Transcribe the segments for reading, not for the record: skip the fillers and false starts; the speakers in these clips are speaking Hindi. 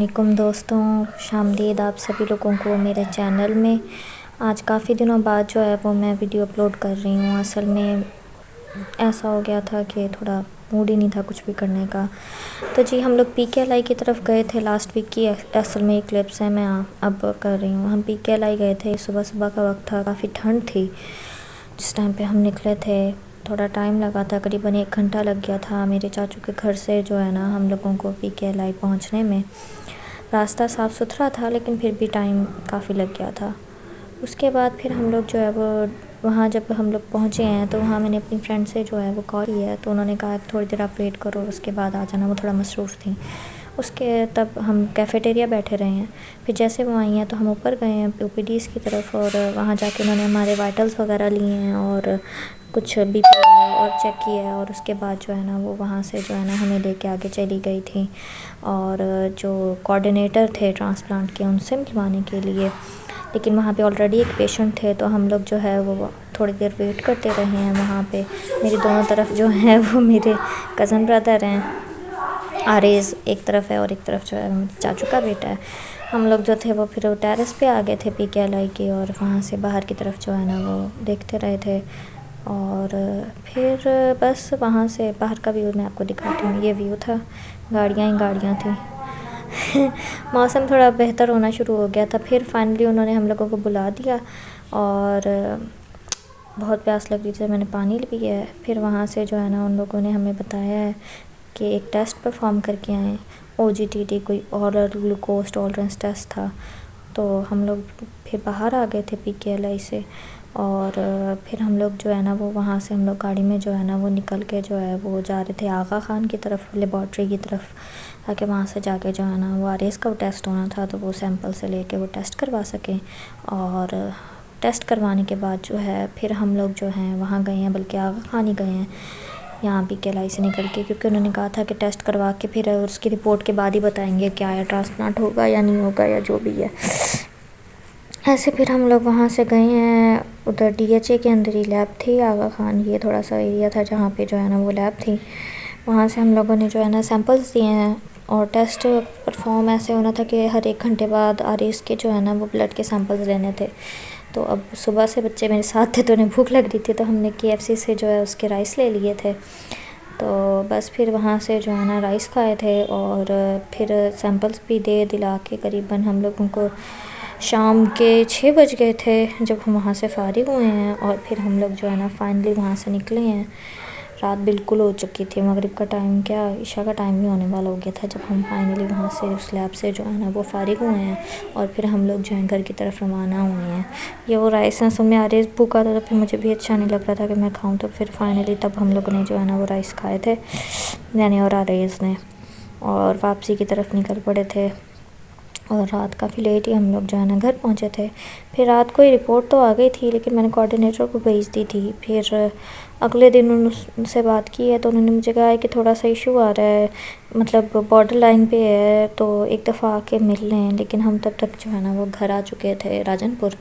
अस्सलामुअलैकुम दोस्तों, खुशामदीद आप सभी लोगों को मेरे चैनल में। आज काफ़ी दिनों बाद जो है वो मैं वीडियो अपलोड कर रही हूँ। असल में ऐसा हो गया था कि थोड़ा मूड ही नहीं था कुछ भी करने का। तो जी हम लोग PKLI की तरफ गए थे। लास्ट वीक की असल में क्लिप्स है मैं अब कर रही हूँ। हम PKLI गए थे, सुबह सुबह का वक्त था, काफ़ी ठंड थी जिस टाइम पे हम निकले थे। थोड़ा टाइम लगा था, करीबन 1 घंटा लग गया था मेरे चाचू के घर से जो है ना हम लोगों को PKLI पहुंचने में। रास्ता साफ़ सुथरा था लेकिन फिर भी टाइम काफ़ी लग गया था। उसके बाद फिर हम लोग जो है वो वहाँ जब हम लोग पहुँचे हैं तो वहाँ मैंने अपनी फ्रेंड से जो है वो कॉल किया है, तो उन्होंने कहा थोड़ी देर आप वेट करो, उसके बाद आ जाना। वो थोड़ा मसरूफ़ थी उसके, तब हम कैफ़ेटेरिया बैठे रहे हैं। फिर जैसे वो आई हैं तो हम ऊपर गए हैं OPDs की तरफ, और वहाँ जाके उन्होंने हमारे वाइटल्स वगैरह लिए हैं और कुछ BP वगैरह और चेक किया है। और उसके बाद जो है ना वो वहाँ से जो है ना हमें लेके आगे चली गई थी, और जो कोऑर्डिनेटर थे ट्रांसप्लांट के उनसे मिलवाने के लिए। लेकिन वहाँ पे ऑलरेडी एक पेशेंट थे तो हम लोग जो है वो थोड़ी देर वेट करते रहे हैं वहाँ पे। मेरी दोनों तरफ जो है वो मेरे कज़न ब्रदर हैं, आरेज़ एक तरफ है और एक तरफ जो है चाचू का बेटा है। हम लोग जो थे वो फिर टेरेस पे आ गए थे PKLI की, और वहाँ से बाहर की तरफ जो है ना वो देखते रहे थे। और फिर बस वहाँ से बाहर का व्यू मैं आपको दिखाती हूँ। ये व्यू था, गाड़ियाँ ही गाड़ियाँ थी। मौसम थोड़ा बेहतर होना शुरू हो गया था। फिर फाइनली उन्होंने हम लोगों को बुला दिया, और बहुत प्यास लग रही थी, मैंने पानी पिया है। फिर वहाँ से जो है ना उन लोगों ने हमें बताया है कि एक टेस्ट परफॉर्म करके आए, OGTT कोई ऑरल ग्लूकोज टॉलरेंस टेस्ट था। तो हम लोग फिर बाहर आ गए थे PKLI से, और फिर हम लोग जो है ना वो वहाँ से हम लोग गाड़ी में जो है ना वो निकल के जो है वो जा रहे थे आगा खान की तरफ, लेबॉर्ट्री की तरफ, ताकि वहाँ से जाके जो है ना वो आरएस का टेस्ट होना था तो वो सैंपल से लेके वो टेस्ट करवा सकें। और टेस्ट करवाने के बाद जो है फिर हम लोग जो हैं वहाँ गए हैं, बल्कि आगा खान ही गए हैं यहाँ PKLI से निकल के, क्योंकि उन्होंने कहा था कि टेस्ट करवा के फिर उसकी रिपोर्ट के बाद ही बताएंगे क्या है, ट्रांसप्लांट होगा या नहीं होगा या जो भी है। ऐसे फिर हम लोग वहाँ से गए हैं, उधर DHA के अंदर ही लैब थी आगा खान। ये थोड़ा सा एरिया था जहाँ पे जो है ना वो लैब थी। वहाँ से हम लोगों ने जो है ना सैंपल्स दिए हैं, और टेस्ट परफॉर्म ऐसे होना था कि हर 1 घंटे बाद आरएस के जो है ना वो ब्लड के सैंपल्स लेने थे। तो अब सुबह से बच्चे मेरे साथ थे तो उन्हें भूख लग रही थी, तो हमने KFC से जो है उसके राइस ले लिए थे। तो बस फिर वहाँ से जो है ना राइस खाए थे, और फिर सैंपल्स भी दे दिला के करीबन हम लोगों को शाम के 6 बज गए थे जब हम वहाँ से फ़ारिग हुए हैं। और फिर हम लोग जो है ना फाइनली वहाँ से निकले हैं। रात बिल्कुल हो चुकी थी, मगरिब का टाइम क्या इशा का टाइम भी होने वाला हो गया था जब हम फाइनली वहाँ से उस लैब से जो है ना वो फ़ारिग हुए हैं। और फिर हम लोग जो है घर की तरफ रवाना हुए हैं। ये वो राइस ना सुन में आरएस भूखा था, तो फिर मुझे भी अच्छा नहीं लग रहा था कि मैं खाऊँ, तो फिर फाइनली तब हम लोगों ने जो है ना वो राइस खाए थे, मैंने और आरएस ने, और वापसी की तरफ निकल पड़े थे। और रात काफ़ी लेट ही हम लोग जो है ना घर पहुँचे थे। फिर रात को ही रिपोर्ट तो आ गई थी, लेकिन मैंने कोऑर्डिनेटर को भेज दी थी। फिर अगले दिन उनसे बात की है तो उन्होंने मुझे कहा है कि थोड़ा सा इशू आ रहा है, मतलब बॉर्डर लाइन पे है, तो एक दफ़ा आके मिल लें। लेकिन हम तब तक जो है ना वो घर आ चुके थे राजनपुर,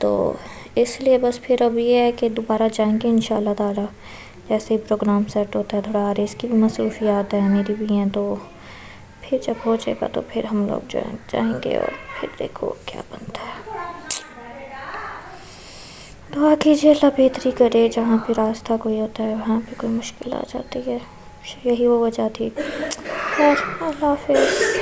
तो इसलिए बस फिर अब ये है कि दोबारा जाएंगे इंशाल्लाह ताला, जैसे ही प्रोग्राम सेट होता है। थोड़ा आरएस की भी मसरूफियात है, मेरी भी हैं, तो फिर जब हो जाएगा तो फिर हम लोग जो है जाएंगे, और फिर देखो क्या बनता है। दुआ कीजिए अल्लाह बेहतरी करे। जहाँ पे रास्ता कोई होता है वहाँ पे कोई मुश्किल आ जाती है, यही वो वजह थी। खैर अल्लाह हाफिज़।